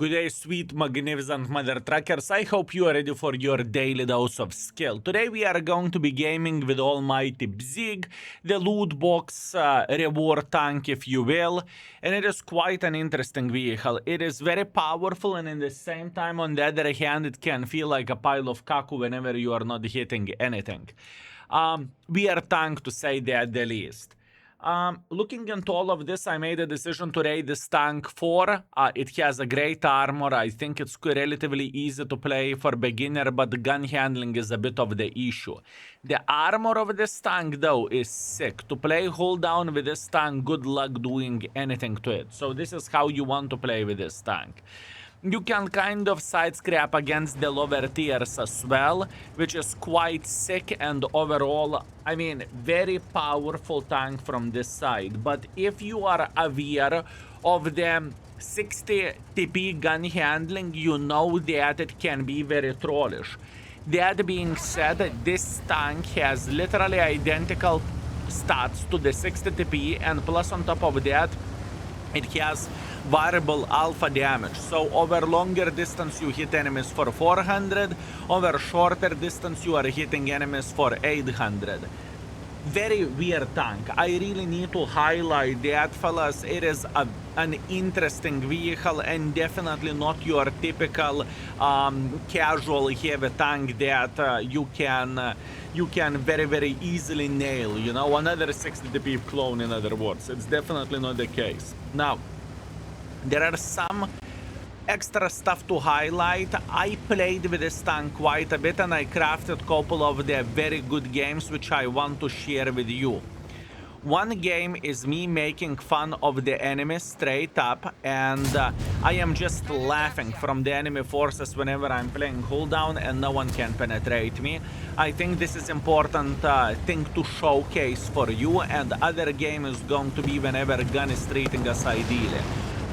Good day, sweet, magnificent mother truckers. I hope you are ready for your daily dose of skill. Today we are going to be gaming with almighty Bzyg, the loot box reward tank, if you will. And it is quite an interesting vehicle. It is very powerful, and in the same time, on the other hand, it can feel like a pile of kaku whenever you are not hitting anything. We are tank, to say the least. Looking into all of this, I made a decision to raid this tank 4. It has a great armor. I think it's relatively easy to play for beginner, but the gun handling is a bit of the issue. The armor of this tank, though, is sick. To play hold down with this tank, good luck doing anything to it. So this is how you want to play with this tank. You can kind of side scrap against the lower tiers as well, which is quite sick, and overall, I mean, very powerful tank from this side. But if you are aware of the 60 TP gun handling, you know that it can be very trollish. That being said, this tank has literally identical stats to the 60 TP, and plus on top of that, it has variable alpha damage. So over longer distance you hit enemies for 400, over shorter distance you are hitting enemies for 800. Very weird tank. I really need to highlight that, fellas. It is an interesting vehicle and definitely not your typical casual heavy tank that you can very easily nail, you know, another 60 DP clone, in other words. It's definitely not the case. Now, there are some extra stuff to highlight. I played with this tank quite a bit, and I crafted a couple of the very good games which I want to share with you. One game is me making fun of the enemies straight up, and I am just laughing from the enemy forces whenever I'm playing hold down and no one can penetrate me. I think this is important thing to showcase for you, and other game is going to be whenever gun is treating us ideally.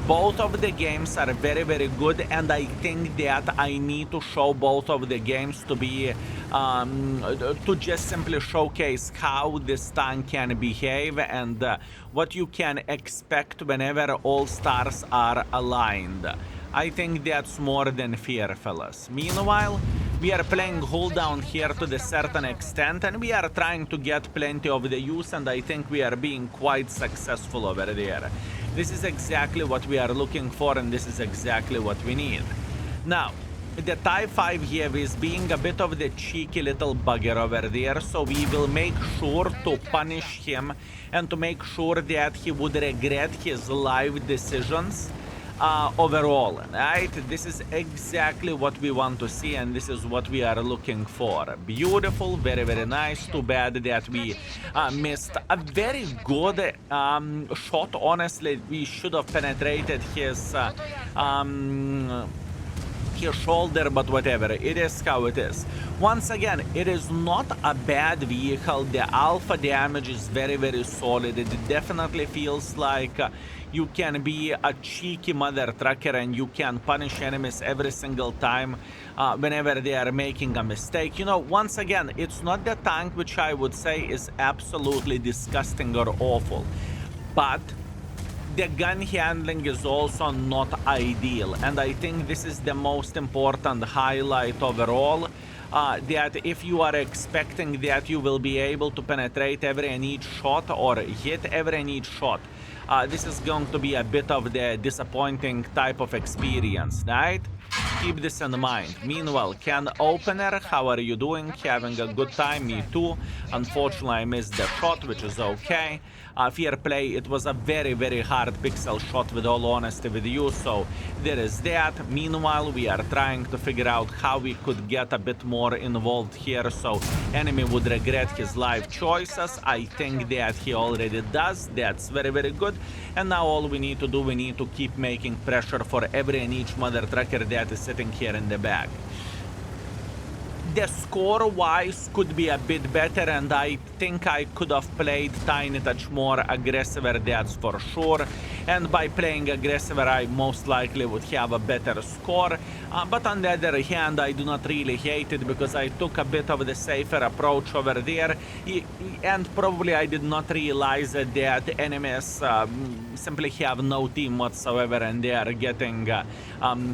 Both of the games are very good, and I think that I need to show both of the games to be to just simply showcase how this tank can behave and what you can expect whenever all stars are aligned. I think that's more than fair, fellas. Meanwhile, we are playing hold down here to a certain extent, and we are trying to get plenty of the use, and I think we are being quite successful over there. This is exactly what we are looking for, and this is exactly what we need. Now, the Type 5 here is being a bit of the cheeky little bugger over there, so we will make sure to punish him and to make sure that he would regret his life decisions overall, right? This is exactly what we want to see, and this is what we are looking for. Beautiful, very nice. Too bad that we missed a very good shot. Honestly, we should have penetrated his shoulder, but whatever, it is how it is. Once again, it is not a bad vehicle. The alpha damage is very solid. It definitely feels like you can be a cheeky mother trucker and you can punish enemies every single time whenever they are making a mistake. You know, once again, it's not the tank which I would say is absolutely disgusting or awful, but the gun handling is also not ideal, and I think this is the most important highlight overall. That if you are expecting that you will be able to penetrate every and each shot or hit every and each shot, this is going to be a bit of the disappointing type of experience, right? Keep this in mind. Meanwhile, can opener, how are you doing? Having a good time? Me too. Unfortunately, I missed the shot, which is okay. Fair play, it was a very hard pixel shot, with all honesty with you, so there is that. Meanwhile, we are trying to figure out how we could get a bit more involved here so enemy would regret his life choices. I think that he already does. That's very good. And now all we need to do, we need to keep making pressure for every and each mother trucker that is sitting here in the back. The score-wise could be a bit better, and I think I could have played tiny touch more aggressive, that's for sure. And by playing aggressive, I most likely would have a better score. But on the other hand, I do not really hate it because I took a bit of the safer approach over there. And probably I did not realize that the enemies simply have no team whatsoever, and they are getting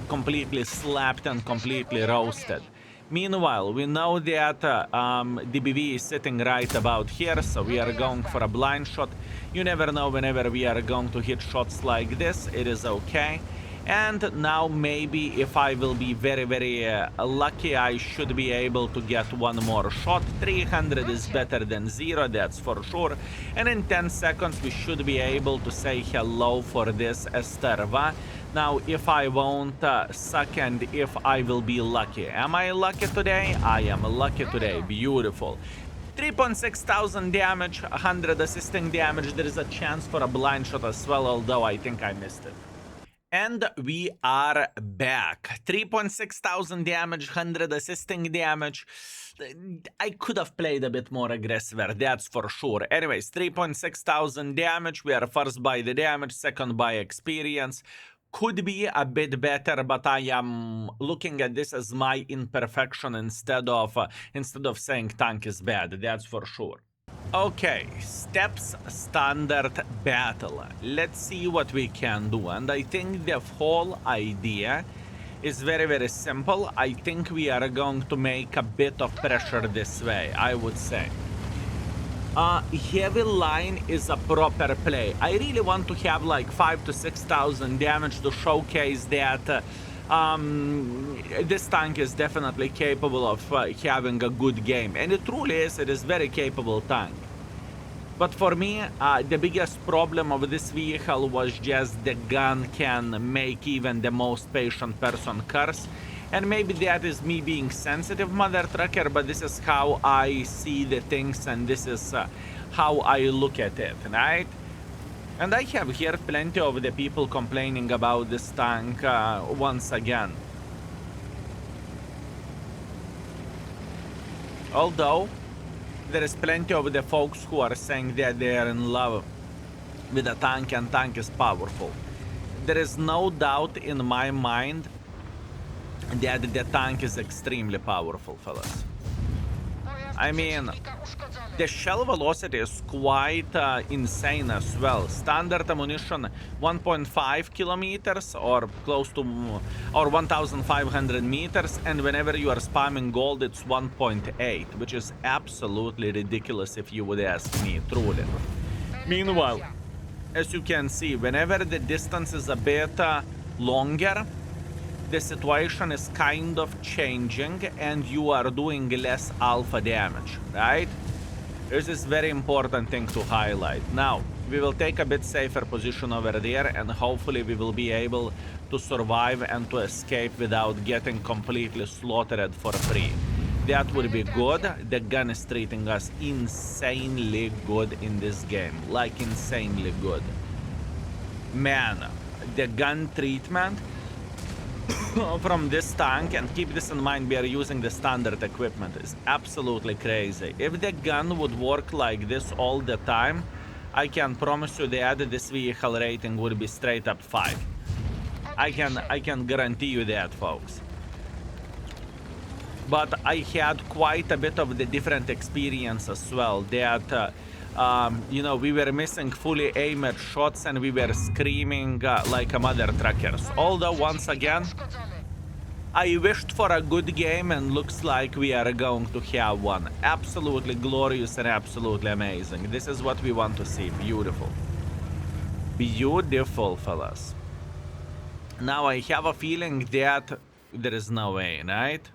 completely slapped and completely roasted. Meanwhile, we know that DBV is sitting right about here, so we are going for a blind shot. You never know whenever we are going to hit shots like this, it is okay. And now maybe if I will be very, very lucky, I should be able to get one more shot. 300 is better than 0, that's for sure. And in 10 seconds, we should be able to say hello for this Esterva. Now, if I won't suck and if I will be lucky. Am I lucky today? I am lucky today. Beautiful. 3.6 thousand damage, 100 assisting damage. There is a chance for a blind shot as well, although I think I missed it. And we are back. 3.6 thousand damage, 100 assisting damage. I could have played a bit more aggressive, that's for sure. Anyways, 3.6 thousand damage. We are first by the damage, second by experience. Could be a bit better, but I am looking at this as my imperfection instead of saying tank is bad, that's for sure. Okay, steps standard battle. Let's see what we can do. And I think the whole idea is very, very simple. I think we are going to make a bit of pressure this way, I would say. Heavy line is a proper play. I really want to have like 5 to 6,000 damage to showcase that this tank is definitely capable of having a good game. And it truly is, it is very capable tank. But for me, the biggest problem of this vehicle was just the gun can make even the most patient person curse. And maybe that is me being sensitive, Mother Trucker, but this is how I see the things and this is how I look at it, right? And I have heard plenty of the people complaining about this tank once again. Although, there is plenty of the folks who are saying that they are in love with the tank and tank is powerful. There is no doubt in my mind that the tank is extremely powerful, fellas. I mean, the shell velocity is quite insane as well. Standard ammunition 1.5 kilometers or close to or 1,500 meters, and whenever you are spamming gold, it's 1.8, which is absolutely ridiculous if you would ask me, truly. Meanwhile, as you can see, whenever the distance is a bit longer, the situation is kind of changing and you are doing less alpha damage, right? This is very important thing to highlight. Now, we will take a bit safer position over there and hopefully we will be able to survive and to escape without getting completely slaughtered for free. That would be good. The gun is treating us insanely good in this game. Like insanely good. Man, the gun treatment from this tank, and keep this in mind, we are using the standard equipment, is absolutely crazy. If the gun would work like this all the time, I can promise you that this vehicle rating would be straight up 5. I can guarantee you that, folks. But I had quite a bit of the different experience as well, that you know, we were missing fully aimed shots and we were screaming like a mother truckers. Although, once again, I wished for a good game and looks like we are going to have one. Absolutely glorious and absolutely amazing. This is what we want to see. Beautiful. Beautiful, fellas. Now, I have a feeling that there is no way, right?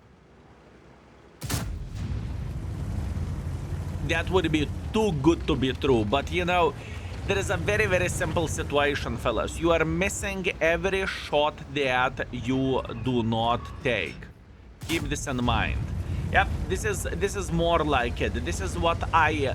That would be too good to be true, but you know, there is a very, very simple situation, fellas. You are missing every shot that you do not take. Keep this in mind. Yep, this is more like it. This is what I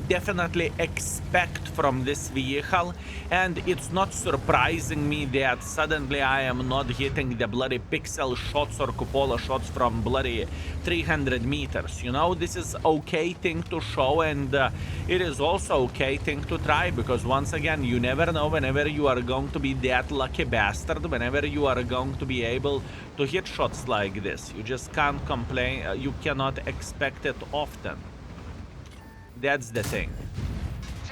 definitely expect from this vehicle, and it's not surprising me that suddenly I am not hitting the bloody pixel shots or cupola shots from bloody 300 meters. You know, this is okay thing to show, and it is also okay thing to try, because once again, you never know whenever you are going to be that lucky bastard, whenever you are going to be able to hit shots like this. You just can't complain, you cannot expect it often. That's the thing.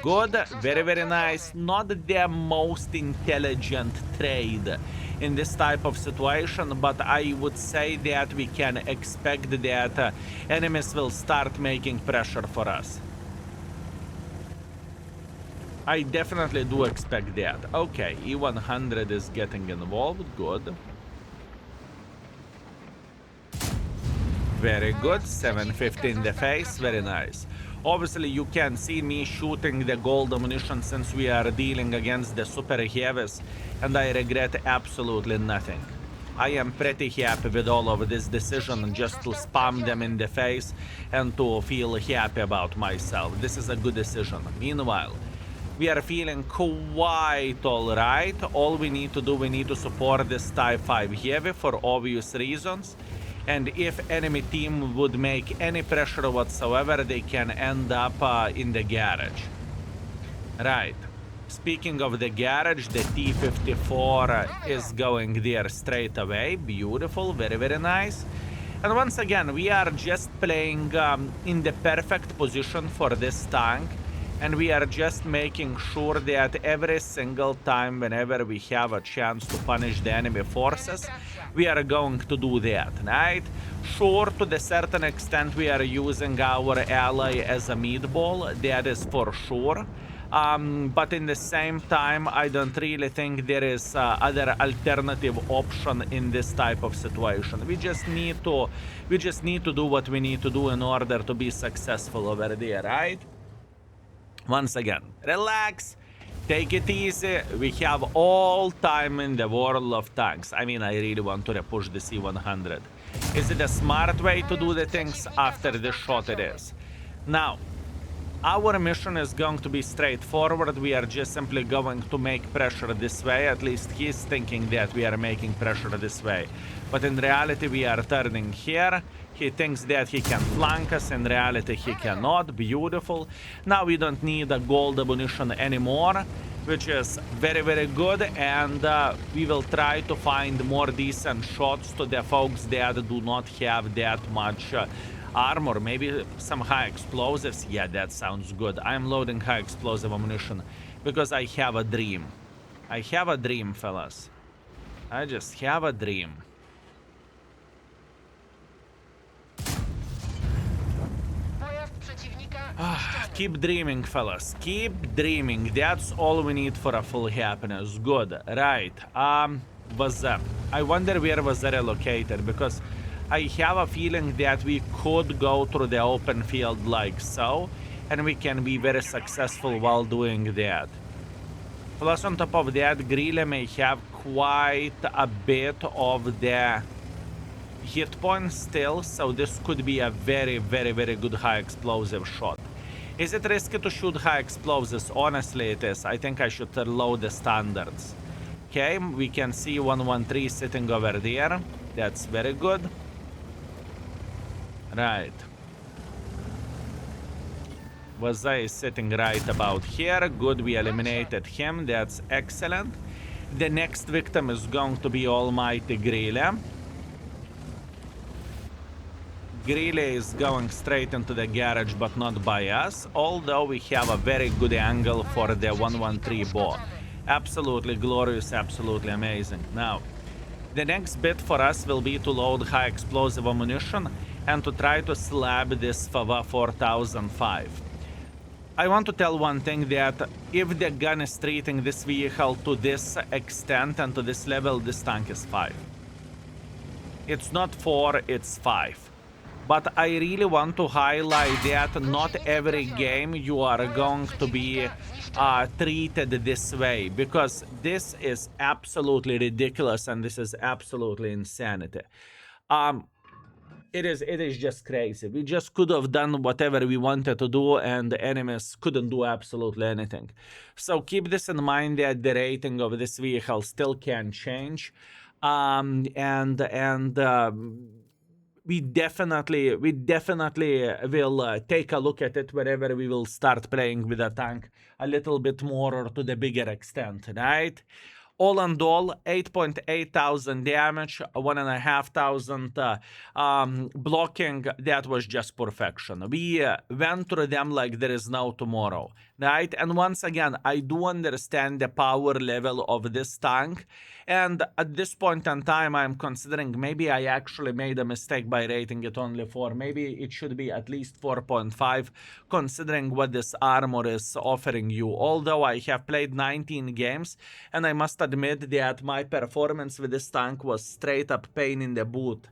Good, very, very nice. Not the most intelligent trade in this type of situation, but I would say that we can expect that enemies will start making pressure for us. I definitely do expect that. Okay, E100 is getting involved. Good. Very good. 750 in the face. Very nice. Obviously, you can see me shooting the gold ammunition since we are dealing against the super heavies, and I regret absolutely nothing. I am pretty happy with all of this decision, just to spam them in the face and to feel happy about myself. This is a good decision. Meanwhile, we are feeling quite alright. All we need to do, we need to support this Type 5 heavy for obvious reasons. And if enemy team would make any pressure whatsoever, they can end up in the garage. Right. Speaking of the garage, the T-54 is going there straight away. Beautiful, very, very nice. And once again, we are just playing in the perfect position for this tank. And we are just making sure that every single time whenever we have a chance to punish the enemy forces, we are going to do that, right? Sure, to the certain extent we are using our ally as a meatball, that is for sure. But in the same time, I don't really think there is other alternative option in this type of situation. We just need to do what we need to do in order to be successful over there, right? Once again, relax, take it easy. We have all time in the world of tanks. I mean, I really want to push the C-100. Is it a smart way to do the things? After this shot it is. Now, our mission is going to be straightforward. We are just simply going to make pressure this way. At least he's thinking that we are making pressure this way. But in reality, we are turning here. He thinks that he can flank us. In reality, he cannot. Beautiful. Now we don't need a gold ammunition anymore, which is very, very good. And we will try to find more decent shots to the folks that do not have that much armor. Maybe some high explosives. Yeah, that sounds good. I'm loading high explosive ammunition because I have a dream. I have a dream, fellas. I just have a dream. Keep dreaming, fellas. Keep dreaming. That's all we need for a full happiness. Good. Right. Bzyg. I wonder where Bzyg located, because I have a feeling that we could go through the open field like so, and we can be very successful while doing that. Plus, on top of that, Grille may have quite a bit of the hit points still, so this could be a very, very, very good high explosive shot. Is it risky to shoot high explosives? Honestly, it is. I think I should load the standards. Okay, we can see 113 sitting over there. That's very good. Right. Bzyg is sitting right about here. Good, we eliminated him. That's excellent. The next victim is going to be Almighty Grille. Grille is going straight into the garage, but not by us, although we have a very good angle for the 113 ball. Absolutely glorious, absolutely amazing. Now, the next bit for us will be to load high explosive ammunition and to try to slab this Fava 4005. I want to tell one thing, that if the gun is treating this vehicle to this extent and to this level, this tank is 5. It's not 4, it's 5. But I really want to highlight that not every game you are going to be treated this way, because this is absolutely ridiculous and this is absolutely insanity. It is just crazy. We just could have done whatever we wanted to do, and the enemies couldn't do absolutely anything. So keep this in mind that the rating of this vehicle still can change, we definitely will take a look at it whenever we will start playing with a tank a little bit more or to the bigger extent, right? All in all, 8.8 thousand damage, 1,500 blocking. That was just perfection. We went through them like there is no tomorrow, right? And once again, I do understand the power level of this tank. And at this point in time, I'm considering maybe I actually made a mistake by rating it only 4. Maybe it should be at least 4.5, considering what this armor is offering you. Although I have played 19 games, and I must admit that my performance with this tank was straight up pain in the boot.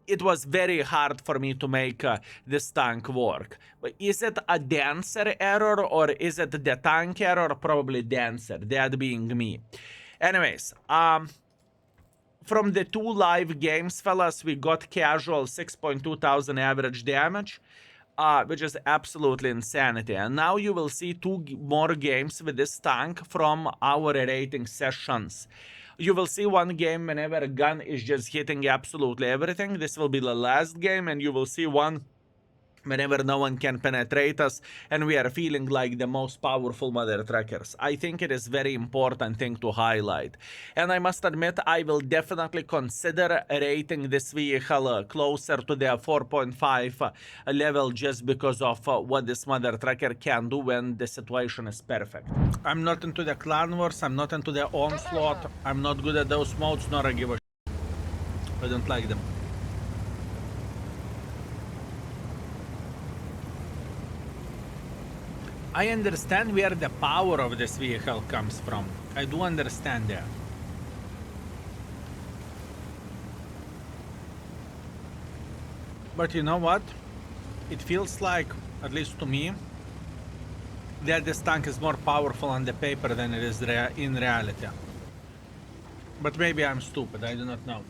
It was very hard for me to make this tank work. But is it a dancer error or is it the tank error? Probably dancer, that being me. Anyways, from the 2 live games, fellas, we got casual 6.2 thousand average damage, which is absolutely insanity. And now you will see 2 more games with this tank from our rating sessions. You will see one game whenever a gun is just hitting absolutely everything. This will be the last game, and you will see one whenever no one can penetrate us and we are feeling like the most powerful mother truckers. I think it is very important thing to highlight. And I must admit, I will definitely consider rating this vehicle closer to the 4.5 level just because of what this mother trucker can do when the situation is perfect. I'm not into the clan wars, I'm not into the onslaught, I'm not good at those modes, nor I give a shit. I don't like them. I understand where the power of this vehicle comes from. I do understand that. But you know what? It feels like, at least to me, that this tank is more powerful on the paper than it is in reality. But maybe I'm stupid, I do not know.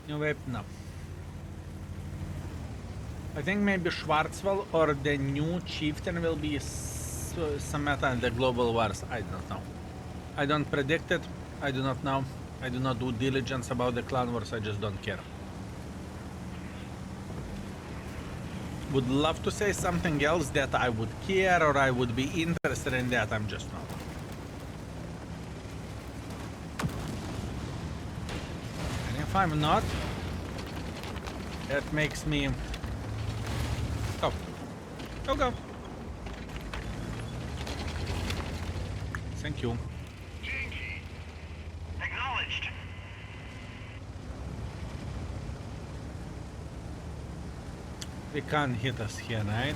New wave? No. I think maybe Schwarzwald or the new chieftain will be some meta in the global wars. I don't know. I don't predict it. I do not know. I do not do diligence about the clan wars. I just don't care. Would love to say something else that I would care or I would be interested in that. I'm just not. And if I'm not, that makes me... Go. Go, go. Thank you. Acknowledged. They can't hit us here, right?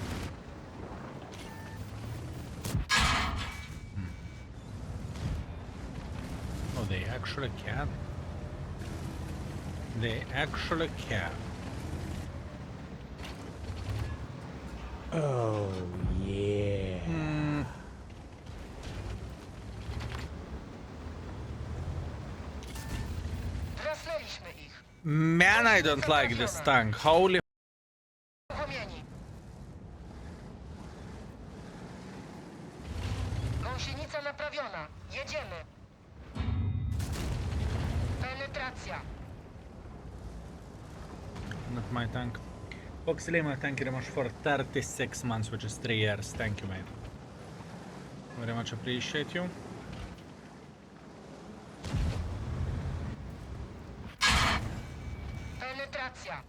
Oh, they actually can. They actually can. Oh, yeah. Man, I don't like this tank. Holy... Gąsienica naprawiona. Jedziemy. Penetracja. Not my tank. Oxley, my tank remote for 36 months, which is 3 years. Thank you, mate. Very much appreciate you. Penetracja.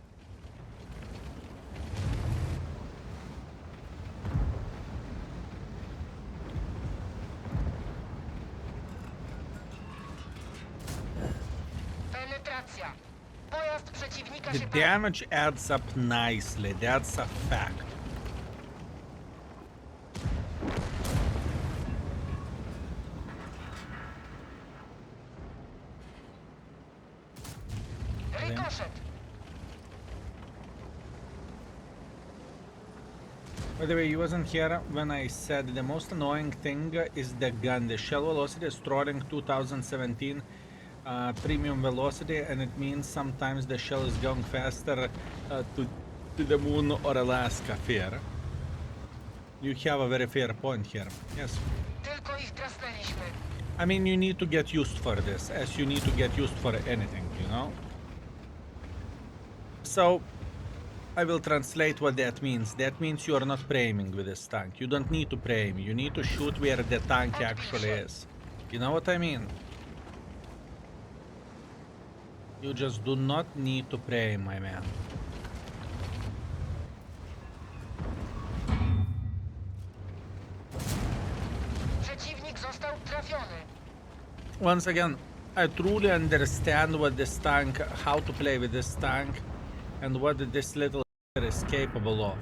Penetracja. Pojazd przeciwnika The się pali. damage adds up nicely, that's a fact. Rykoszet. By the way, you wasn't here when I said the most annoying thing is the gun. The shell velocity is trolling 2017 premium velocity, and it means sometimes the shell is going faster to the moon or Alaska. Fair. You have a very fair point here. Yes. Tylko ich drasnęliśmy. I mean, you need to get used for this, as you need to get used for anything, you know? So, I will translate what that means. That means you are not priming with this tank. You don't need to prime. You need to shoot where the tank actually is. You know what I mean? You just do not need to prime, my man. Przeciwnik został trafiony. Once again, I truly understand what this tank, how to play with this tank, and what this little is capable of.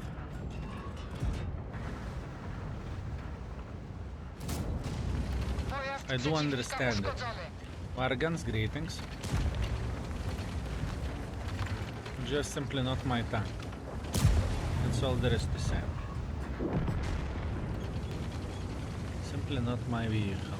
Pojazd I do przeciwnika understand it. uszkodzony. Wargans, greetings. Just simply not my tank. That's all there is to say. Simply not my vehicle.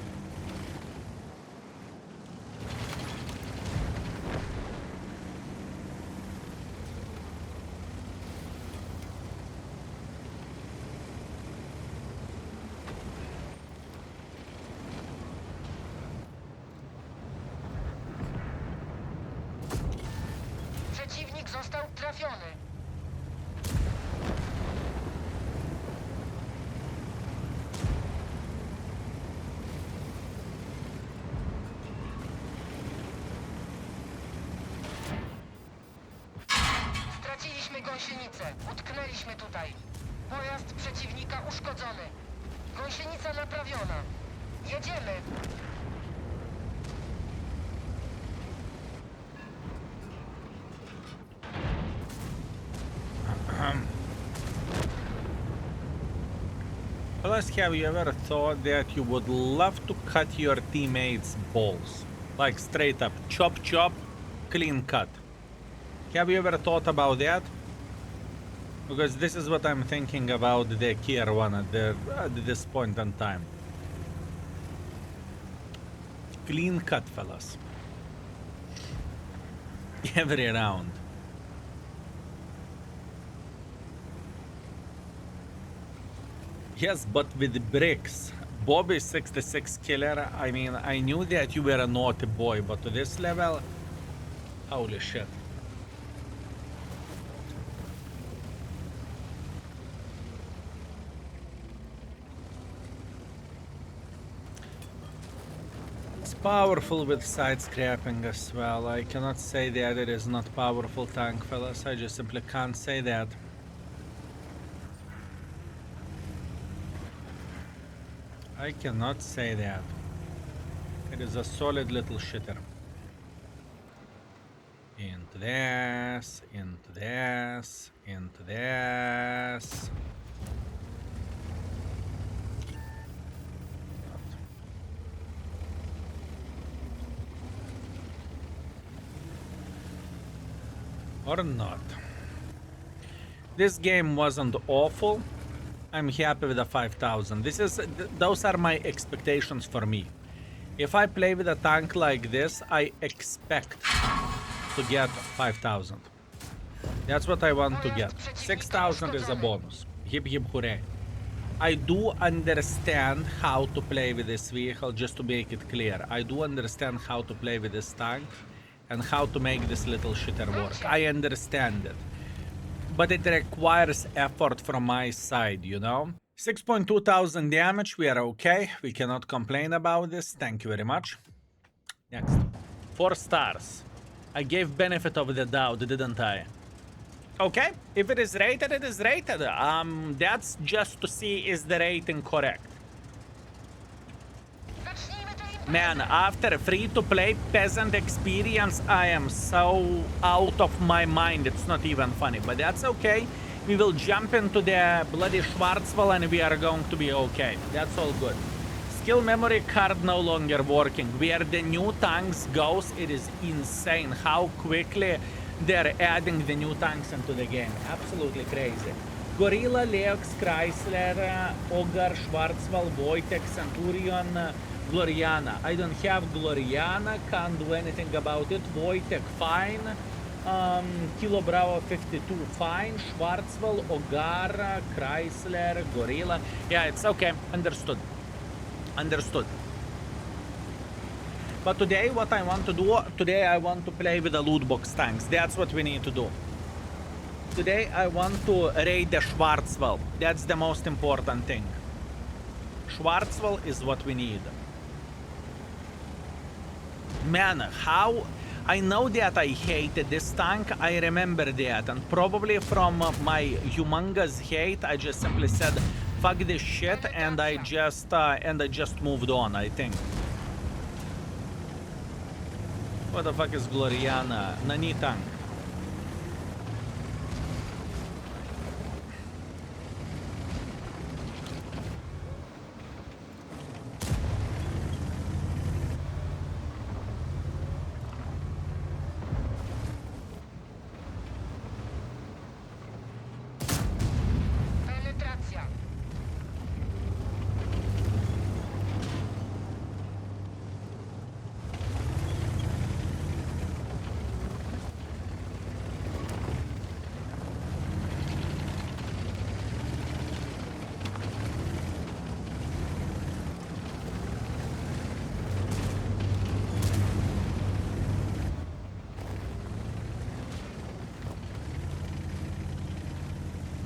Przeciwnik został trafiony. Straciliśmy gąsienicę. Utknęliśmy tutaj. Pojazd przeciwnika uszkodzony. Gąsienica naprawiona. Jedziemy. Plus, have you ever thought that you would love to cut your teammates' balls? Like straight up, chop chop, clean cut. Have you ever thought about that? Because this is what I'm thinking about the Kier one at this point in time. Clean cut, fellas. Every round. Yes, but with bricks. Bobby 66 killer, I mean, I knew that you were a naughty boy, but to this level, holy shit. It's powerful with side scrapping as well. I cannot say that it is not powerful tank, fellas. I just simply can't say that. I cannot say that. It is a solid little shitter. Into this, into this, into this. Or not. This game wasn't awful. I'm happy with the 5,000. Those are my expectations for me. If I play with a tank like this, I expect to get 5,000. That's what I want to get. 6,000 is a bonus. Hip hip hooray. I do understand how to play with this vehicle, just to make it clear. I do understand how to play with this tank and how to make this little shitter work. I understand it. But it requires effort from my side, you know? 6.2 thousand damage, we are okay. We cannot complain about this. Thank you very much. Next. 4 stars. I gave benefit of the doubt, didn't I? Okay, if it is rated, it is rated. That's just to see is the rating correct. Zacznijmy tę imprezę. Man, after free-to-play peasant experience, I am so out of my mind. It's not even funny, but that's okay. We will jump into the bloody Schwarzwald and we are going to be okay. That's all good. Skill memory card no longer working. Where the new tanks goes, it is insane how quickly they're adding the new tanks into the game. Absolutely crazy. Gorilla, Leox, Chrysler, Ogar, Schwarzwald, Wojtek, Centurion, Gloriana. I don't have Gloriana. Can't do anything about it. Wojtek, fine. Kilo Bravo 52, fine. Schwarzwald, Ogara, Chrysler, Gorilla. Yeah, it's okay. Understood. Understood. But today, what I want to do, today I want to play with the loot box tanks. That's what we need to do. Today I want to raid the Schwarzwald. That's the most important thing. Schwarzwald is what we need. Man, how... I know that I hated this tank, I remember that, and probably from my humongous hate, I just simply said, fuck this shit, and I just moved on, I think. What the fuck is Gloriana? Nani tank? Penetracja.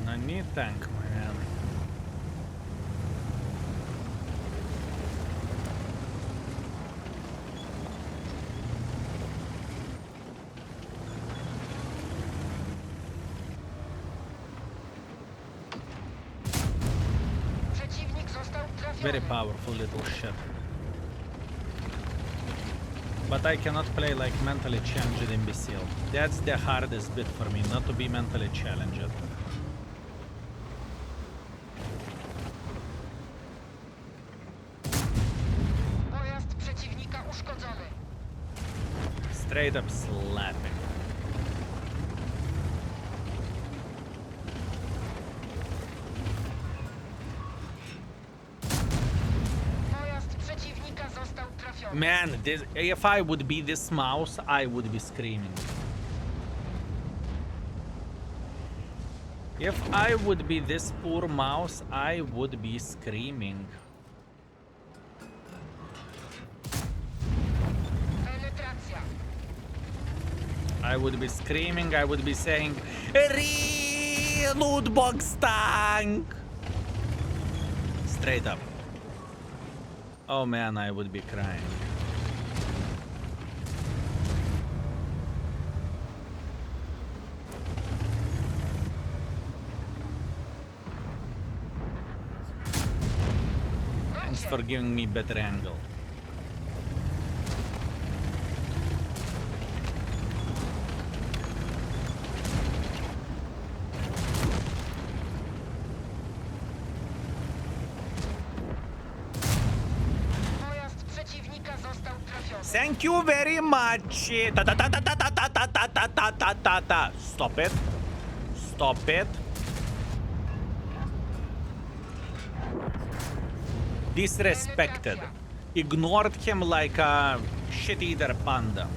Nani tank, my man. Przeciwnik został trafiony. Very powerful little shit. But I cannot play like mentally challenged imbecile. That's the hardest bit for me, not to be mentally challenged. Pojazd przeciwnika uszkodzony. Straight up slapping. Pojazd przeciwnika został trafiony. Man, this, if I would be this mouse, I would be screaming. If I would be this poor mouse, I would be screaming. Penetracja. I would be screaming, I would be saying, Loot box tank! Straight up. Oh man, I would be crying. Thanks for giving me better angle. Pojazd przeciwnika został trafiony. Thank you very much. Ta. Stop it. Stop it. Disrespected. Ignored him like a shit-eater panda.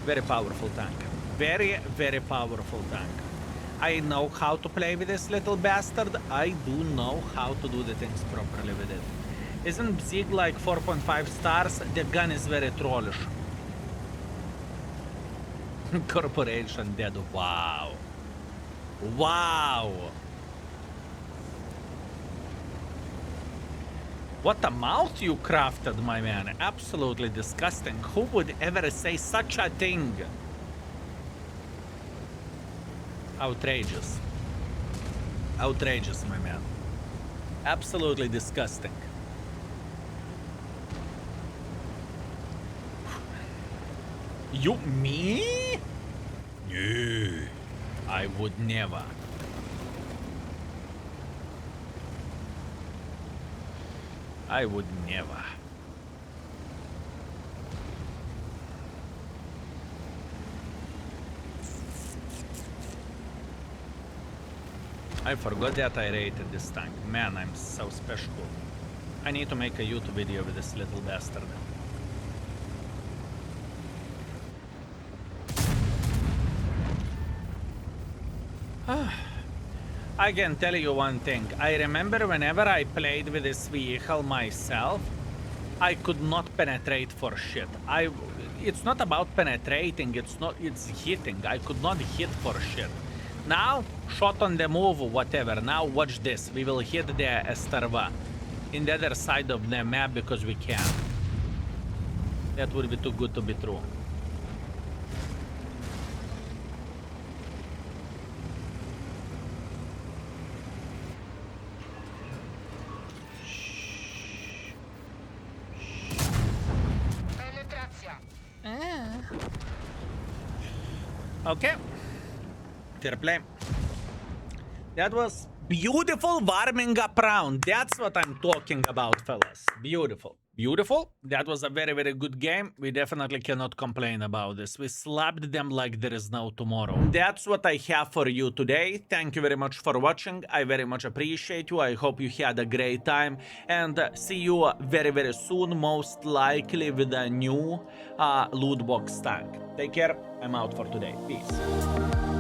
Very powerful tank. Very, very powerful tank. I know how to play with this little bastard. I do know how to do the things properly with it. Isn't Bzyg like 4.5 stars? The gun is very trollish. Corporation dead. Wow. Wow. What a mouth you crafted, my man. Absolutely disgusting. Who would ever say such a thing? Outrageous. Outrageous, my man. Absolutely disgusting. You, me? No, I would never. I would never. I forgot that I rated this tank. Man, I'm so special. I need to make a YouTube video with this little bastard. I can tell you one thing. I remember whenever I played with this vehicle myself, I could not penetrate for shit. It's not about penetrating, it's hitting. I could not hit for shit. Now, shot on the move, whatever. Now watch this. We will hit the Estarva in the other side of the map because we can. That would be too good to be true. Penetracja. Okay. Fair play. That was beautiful warming up round. That's what I'm talking about, fellas. Beautiful. Beautiful. That was a very, very good game. We definitely cannot complain about this. We slapped them like there is no tomorrow. That's what I have for you today. Thank you very much for watching. I very much appreciate you. I hope you had a great time. And see you very, very soon, most likely with a new loot box tank. Take care. I'm out for today. Peace.